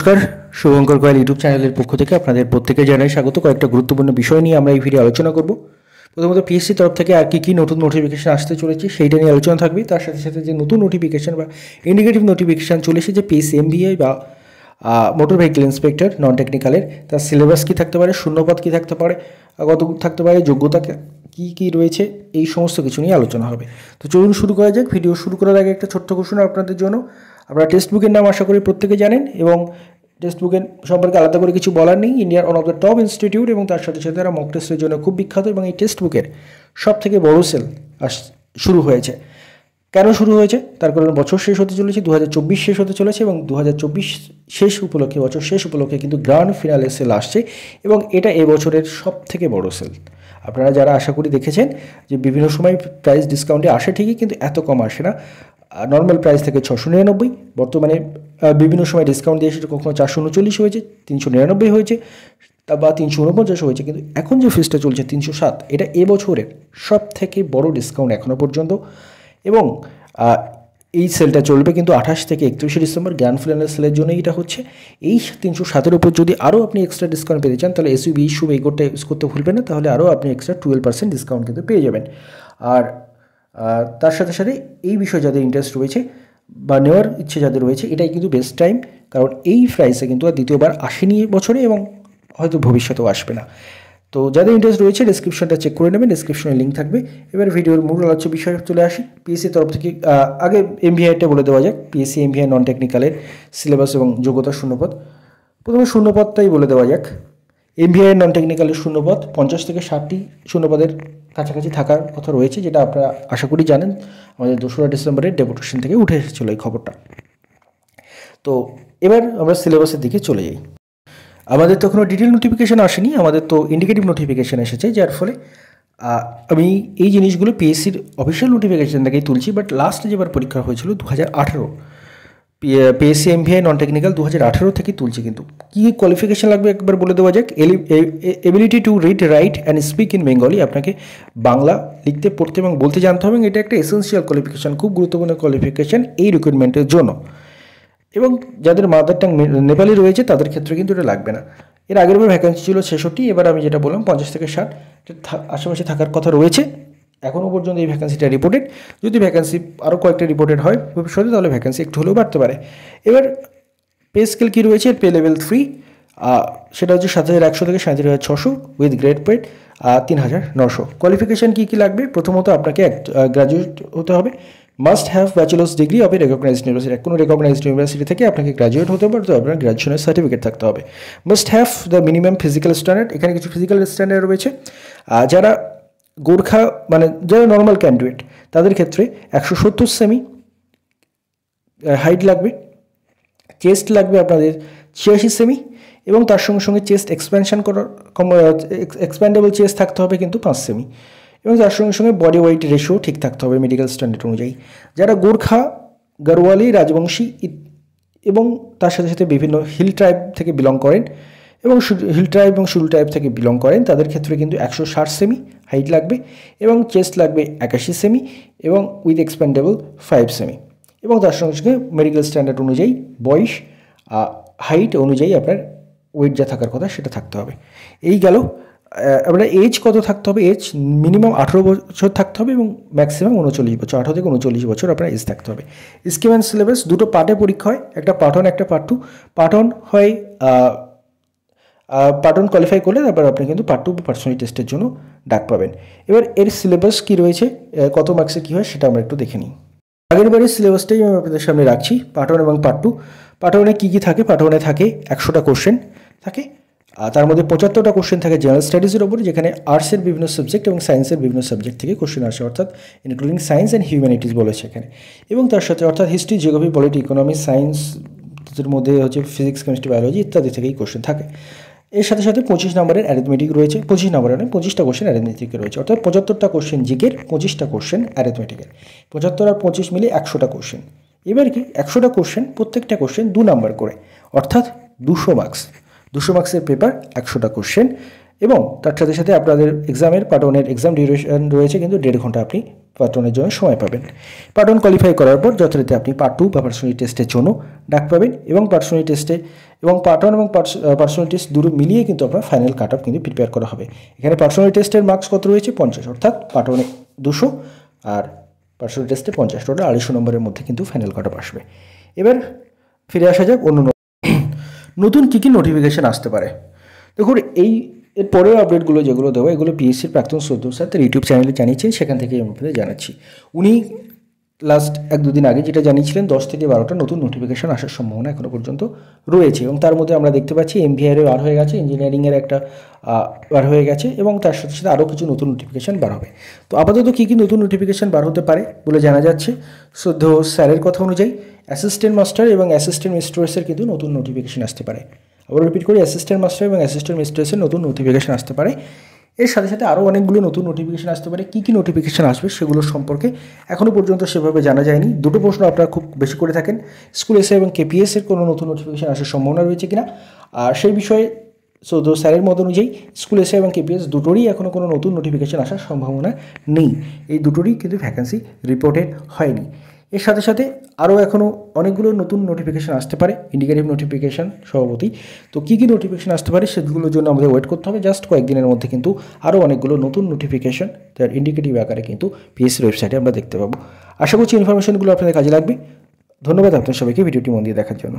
নমস্কার, Shubhankar coil YouTube চ্যানেলের পক্ষ থেকে আপনাদের প্রত্যেকে জানাই স্বাগত। কয়েকটা গুরুত্বপূর্ণ বিষয় নিয়ে আমরা এই ভিডিও আলোচনা করব। প্রথমত পিএসসি তরফ থেকে আর কি নতুন নোটিফিকেশন আসতে চলেছে সেইটা নিয়ে আলোচনা থাকবে। তার সাথে সাথে যে নতুন নোটিফিকেশন বা ইন্ডিকেটিভ নোটিফিকেশান চলে এসেছে পিএসসি এমবিআই বা মোটর ভেহিকেল ইন্সপেক্টর নন টেকনিক্যালের, তার সিলেবাস কী থাকতে পারে, শূন্যপদ কী থাকতে পারে, কত থাকতে পারে, যোগ্যতা কী কী রয়েছে, এই সমস্ত কিছু নিয়ে আলোচনা হবে। তো চলুন শুরু করা যাক। ভিডিও শুরু করার আগে একটা ছোট্ট ঘোষণা আপনাদের জন্য। আপনারা টেক্সট বুকের নাম আশা করি প্রত্যেকে জানেন এবং টেক্সট বুকের সম্পর্কে আলাদা করে কিছু বলার নেই। ইন্ডিয়ার one of the top institute এবং তার সাথে সাথে তারা মক টেস্টের জন্য খুব বিখ্যাত এবং এই টেক্সট বুকের সব থেকে বড় সেল শুরু হয়েছে। কেন শুরু হয়েছে তার কারণ বছর শেষ হতে চলেছে, 2024 শেষ হতে চলেছে এবং 2024 শেষ উপলক্ষে, বছর শেষ উপলক্ষে কিন্তু গ্র্যান্ড ফিনালে সেল আসছে এবং এটা এবছরের সব থেকে বড় সেল। আপনারা যারা আশা করি দেখেছেন যে বিভিন্ন সময় প্রাইস ডিসকাউন্টে আসে ঠিকই, কিন্তু এত কম আসে না। নর্মাল প্রাইস থেকে 699, বর্তমানে বিভিন্ন সময় ডিসকাউন্ট দিয়ে সেটা কখনো 439 হয়েছে, 399 হয়েছে বা 349 হয়েছে, কিন্তু এখন যে ফিসটা চলছে 307, এটা এবছরের সব থেকে বড় ডিসকাউন্ট এখনও পর্যন্ত। এবং এই সেলটা চলবে কিন্তু 28 থেকে 31 ডিসেম্বর, গ্র্যান্ড ফিনাল সেলের জন্য এটা হচ্ছে। এই 307-এর উপর যদি আরও আপনি এক্সট্রা ডিসকাউন্ট পেতে চান তাহলে এসইবি শুভ এই কোডটা ইউজ করতে ভুলবেন না, তাহলে আরও আপনি এক্সট্রা 12% ডিসকাউন্ট কিন্তু পেয়ে যাবেন। আর তার সাথে সাথে এই বিষয়ে যাদের ইন্টারেস্ট রয়েছে বা নেওয়ার ইচ্ছে যাদের রয়েছে, এটাই কিন্তু বেস্ট টাইম, কারণ এই প্রাইসে কিন্তু আর দ্বিতীয়বার আসেনি বছরে এবং হয়তো ভবিষ্যতেও আসবে না। তো যাদের ইন্টারেস্ট রয়েছে ডেসক্রিপশনটা চেক করে নেবেন, ডেসক্রিপশনে লিঙ্ক থাকবে। এবার ভিডিওর মূল আলোচ্য বিষয়ে চলে আসি। পিএসসি তরফ থেকে আগে এমভিআইটা বলে দেওয়া যাক। পিএসসি এমভিআই নন টেকনিক্যালের সিলেবাস এবং যোগ্যতার শূন্যপদ। প্রথমে শূন্যপদটাই বলে দেওয়া যাক। এমভিআই নন টেকনিক্যালের শূন্যপদ 50 থেকে 60টি শূন্যপদের কাছাকাছি থাকার কথা রয়েছে, যেটা আপনারা আশা করি জানেন। আমাদের 2রা ডিসেম্বরের ডেপুটেশন থেকে উঠে এসেছিলো এই খবরটা। তো এবার আমরা সিলেবাসের দিকে চলে যাই। আমাদের তো এখনও ডিটেল নোটিফিকেশান আসেনি, আমাদের তো ইন্ডিকেটিভ নোটিফিকেশান এসেছে, যার ফলে আমি এই জিনিসগুলো পিএসসির অফিসিয়াল নোটিফিকেশান থেকেই তুলছি। বাট লাস্ট যেবার পরীক্ষা হয়েছিল 2018, পিএসসি এমভিআই নন টেকনিক্যাল 2018 থেকেই তুলছি। কিন্তু কী কোয়ালিফিকেশান লাগবে একবার বলে দেওয়া যাক। Ability to read, right and speak in Bengali, আপনাকে বাংলা লিখতে, পড়তে এবং বলতে জানতে হবে। এটা একটা এসেন্সিয়াল কোয়ালিফিকেশান, খুব গুরুত্বপূর্ণ কোয়ালিফিকেশান এই রিক্রুটমেন্টের জন্য। এবং যাদের মাদার টাং নেপালি রয়েছে তাদের ক্ষেত্রে কিন্তু এটা লাগবে না। এর আগেরবার ভ্যাকেন্সি ছিল 66, এবার আমি যেটা বললাম 50 থেকে 60 আশেপাশে থাকার কথা রয়েছে। এখনও পর্যন্ত এই ভ্যাকেন্সিটা রিপোর্টেড। যদি ভ্যাকেন্সি আরও কয়েকটা রিপোর্টেড হয় ভবিষ্যতে, তাহলে ভ্যাকেন্সি একটু হলেও বাড়তে পারে। এবার পে স্কেল কী রয়েছে, পে লেভেল 3, সেটা হচ্ছে 7100 থেকে 37,600 উইথ গ্রেড পেড 3900। কোয়ালিফিকেশান কী কী লাগবে? প্রথমত আপনাকে গ্র্যাজুয়েট হতে হবে। Must have bachelor's degree of a recognized university, কোনো রেকগনাইজড ইউনিভার্সিটি থেকে আপনাকে গ্র্যাজুয়েট হতে হবে, তো আপনার গ্র্যাজুয়েশনের সার্টিফিকেট থাকতে হবে। Must have the minimum physical standard, এখানে কিছু ফিজিক্যাল স্ট্যান্ডার্ড রয়েছে। যারা গোর্খা মানে যারা নর্মাল ক্যান্ডিডেট তাদের ক্ষেত্রে 170 সেমি হাইট লাগবে, চেস্ট লাগবে আপনাদের 86 সেমি এবং তার সঙ্গে সঙ্গে চেস্ট এক্সপ্যানশন করার এক্সপ্যান্ডেবল চেস্ট থাকতে হবে কিন্তু 5 সেমি, এবং তার সঙ্গে সঙ্গে বডি ওয়েট রেশিও ঠিক থাকতে হবে মেডিকেল স্ট্যান্ডার্ড অনুযায়ী। যারা গোর্খা, গারওয়ালি, রাজবংশী এবং তার সাথে সাথে বিভিন্ন হিল ট্রাইব থেকে বিলং করেন এবং হিল ট্রাইব এবং শিডুল ট্রাইব থেকে বিলং করেন, তাদের ক্ষেত্রে কিন্তু 160 সেমি হাইট লাগবে এবং চেস্ট লাগবে 81 সেমি এবং উইথ এক্সপ্যান্ডেবল 5 সেমি, এবং তার সঙ্গে সঙ্গে মেডিকেল স্ট্যান্ডার্ড অনুযায়ী বয়স, হাইট অনুযায়ী আপনার ওয়েট যা থাকার কথা সেটা থাকতে হবে। এই গেল। আপনার এজ কত থাকতে হবে? এজ মিনিমাম 18 বছর থাকতে হবে এবং ম্যাক্সিমাম 39 বছর, 18 থেকে 39 বছর আপনার এজ থাকতে হবে। স্কিম অ্যান্ড সিলেবাস, দুটো পার্টে পরীক্ষা হয়, একটা পার্ট 1 একটা পার্ট 2। পার্ট 1 হয় পার্ট 1 কোয়ালিফাই করলে তারপর আপনি কিন্তু পার্ট 2 পার্সোনালিটি টেস্টের জন্য ডাক পাবেন। এবার এর সিলেবাস কী রয়েছে, কত মার্কসে কী হয় সেটা আমরা একটু দেখে নিই। আগের বারের সিলেবাসটাই আমি আপনাদের সামনে রাখছি, পার্ট 1 এবং পার্ট 2। পার্ট 1-এ কী কী থাকে? পার্ট 1-এ থাকে 100টা কোশ্চেন থাকে, তার মধ্যে 75টা কোশ্চেন থাকে জেনারেল স্টাডিজের ওপর, যেখানে আর্টসের বিভিন্ন সাবজেক্ট এবং সায়েন্সের বিভিন্ন সাবজেক্ট থেকে কোশ্চেন আসে, অর্থাৎ ইনক্লুডিং সায়েন্স অ্যান্ড হিউম্যানিটিস বলেছে এখানে। এবং তার সাথে অর্থাৎ হিস্ট্রি, জিওগ্রাফি, পলিটি, ইকোনমি, সায়েন্সের মধ্যে হচ্ছে ফিজিক্স, কেমিস্ট্রি, বায়োলজি ইত্যাদি থেকেই কোশ্চেন থাকে। এর সাথে সাথে 25 নম্বরের অ্যারিথমেটিক রয়েছে, 25 নম্বরের নয় 25টা কোশ্চেন অ্যারিথমেটিকের রয়েছে, অর্থাৎ 75টা কোশ্চেন জিকের, 25টা কোশ্চেন অ্যারিথমেটিকের। 75 আর 25 মিলে 100টা কোশ্চেন। এবার কি 100টা কোশ্চেন, প্রত্যেকটা কোশ্চেন 2 নাম্বার করে, অর্থাৎ 200 মার্কস। 200 মার্কসের পেপার, 100টা কোশ্চেন এবং তার সাথে সাথে আপনাদের এক্সামের পার্ট 1-এর এক্সাম ডিউরেশন রয়েছে কিন্তু 1.5 ঘন্টা আপনি পার্ট 1-এর জন্য সময় পাবেন। পার্ট 1 কোয়ালিফাই করার পর যথারীতি আপনি পার্ট 2 বা পার্সোনালিটি টেস্টের জন্য ডাক পাবেন এবং পার্সোনালিটি টেস্টে এবং পার্ট 1 এবং পার্সোনালিটি টেস্ট দুটো মিলিয়ে কিন্তু আপনার ফাইনাল কাট অফ কিন্তু প্রিপেয়ার করা হবে। এখানে পার্সোনালিটি টেস্টের মার্কস কত রয়েছে 50, অর্থাৎ পার্ট 1-এ 200 আর পার্সোনালিটি টেস্টে 50, টোটাল 250 নম্বরের মধ্যে কিন্তু ফাইনাল কাট অফ আসবে। এবার ফিরে আসা যাক অন্য নতুন কী কী নোটিফিকেশান আসতে পারে। দেখুন এর পরের আপডেটগুলো যেগুলো দেবো এগুলো পিএসসির প্রাক্তন সদ্য স্যার তার ইউটিউব চ্যানেলে জানিয়েছেন, সেখান থেকে আমি আপনাদের জানাচ্ছি। উনি লাস্ট 1-2 দিন আগে যেটা জানিয়েছিলেন 10 থেকে 12টা নতুন নোটিফিকেশান আসার সম্ভাবনা এখনও পর্যন্ত রয়েছে এবং তার মধ্যে আমরা দেখতে পাচ্ছি এমভিআইয়ের বার হয়ে গেছে, ইঞ্জিনিয়ারিংয়ের একটা বার হয়ে গেছে এবং তার সাথে সাথে আরও কিছু নতুন নোটিফিকেশান বার হবে। তো আপাতত কী কী নতুন নোটিফিকেশান বার হতে পারে বলে জানা যাচ্ছে। সদ্য স্যারের কথা অনুযায়ী অ্যাসিস্ট্যান্ট মাস্টার এবং অ্যাসিস্ট্যান্ট মিস্ট্রেসের কিন্তু নতুন নোটিফিকেশান আসতে পারে। আবার রিপিট করি, অ্যাসিস্ট্যান্ট মাস্টার এবং অ্যাসিস্ট্যান্ট মিস্ট্রেসের নতুন নোটিফিকেশান আসতে পারে। এর সাথে সাথে আরও অনেকগুলো নতুন নোটিফিকেশান আসতে পারে। কী কী নোটিফিকেশান আসবে সেগুলোর সম্পর্কে এখনও পর্যন্ত সেভাবে জানা যায়নি। দুটো প্রশ্ন আপনারা খুব বেশি করে থাকেন, স্কুল এসএ এবং কেপিএসের কোনো নতুন নোটিফিকেশান আসার সম্ভাবনা রয়েছে কিনা, আর সেই বিষয়ে তো স্যারের মত অনুযায়ী স্কুল এসএ এবং কেপিএস দুটোরই এখনও কোনো নতুন নোটিফিকেশান আসার সম্ভাবনা নেই। এই দুটোরই কিন্তু ভ্যাকেন্সি রিপোর্টেড হয়নি। এর সাথে সাথে আরও এখনও অনেকগুলো নতুন নোটিফিকেশান আসতে পারে, ইন্ডিকেটিভ নোটিফিকেশান সভাপতি। তো কী কী নোটিফিকেশান আসতে পারে সেগুলোর জন্য আমাদের ওয়েট করতে হবে। জাস্ট কয়েকদিনের মধ্যে কিন্তু আরও অনেকগুলো নতুন নোটিফিকেশান তার ইন্ডিকেটিভ আকারে কিন্তু পিএসসির ওয়েবসাইটে আমরা দেখতে পাবো। আশা করছি ইনফরমেশনগুলো আপনাদের কাজে লাগবে। ধন্যবাদ আপনার সবাইকে ভিডিওটি মন দিয়ে দেখার জন্য।